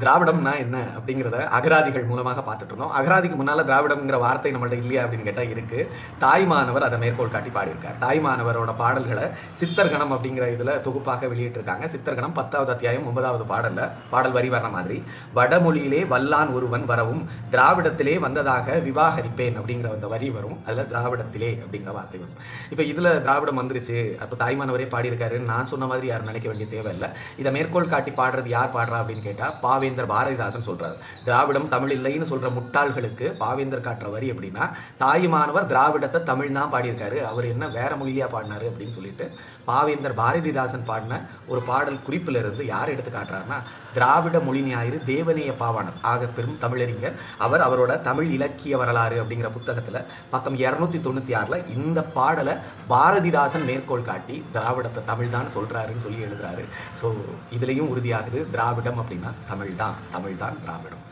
திராவிடம்னா என்ன அப்படிங்கிறத அகராதிகள் மூலமாக பார்த்துட்டு இருந்தோம். அகராதிக்கு முன்னால திராவிடம்ங்கிற வார்த்தை நம்மள்ட்ட இல்லையா அப்படின்னு கேட்டால் இருக்கு. தாய்மானவர் அதை மேற்கோள் காட்டி பாடியிருக்கார். தாய்மானவரோட பாடல்களை சித்தர்கணம் அப்படிங்கிற இதில் தொகுப்பாக வெளியிட்டிருக்காங்க. சித்தர்கணம் 10வது அத்தியாயம் 9வது பாடல் வரி வர்ற மாதிரி, வடமொழியிலே வல்லான் ஒருவன் வரவும் திராவிடத்திலே வந்ததாக விவாகரிப்பேன் அப்படிங்கிற அந்த வரி வரும். அதில் திராவிடத்திலே அப்படிங்கிற வார்த்தை வரும். இப்போ இதில் திராவிடம் வந்துருச்சு, அப்போ தாய்மானவரே பாடியிருக்காருன்னு நான் சொன்ன மாதிரி யாரும் நினைக்க வேண்டிய தேவையில்லை. இதை மேற்கோள் காட்டி பாடுறது யார் பாடுறா அப்படின்னு கேட்டால் பாவேந்தர் பாரதிதாசன் சொல்றாரு. திராவிடம் தமிழ் இல்லைன்னு சொல்ற முட்டாள்களுக்கு பாவேந்தர் காட்டுற வரி எப்படின்னா, தாயுமானவர் திராவிடத்தை தமிழ் தான் பாடியிருக்காரு, அவர் என்ன வேற மொழியா பாடினாரு அப்படின்னு சொல்லிட்டு பாவேந்தர் பாரதிதாசன் பாடின ஒரு பாடல் குறிப்பில் இருந்து யார் எடுத்து காட்டுறாருன்னா, திராவிட மொழி ஞாயிறு தேவநேய பாவாணர் ஆக பெரும் தமிழறிஞர் அவரோட தமிழ் இலக்கிய வரலாறு அப்படிங்கிற புத்தகத்துல பக்கம் 296 இந்த பாடலை பாரதிதாசன் மேற்கோள் காட்டி திராவிடத்தை தமிழ் தான் சொல்றாருன்னு சொல்லி எழுதுறாரு. ஸோ இதுலயும் உறுதியாகுது, திராவிடம் அப்படின்னா தமிழ் தான், தமிழ் தான் திராவிடம்.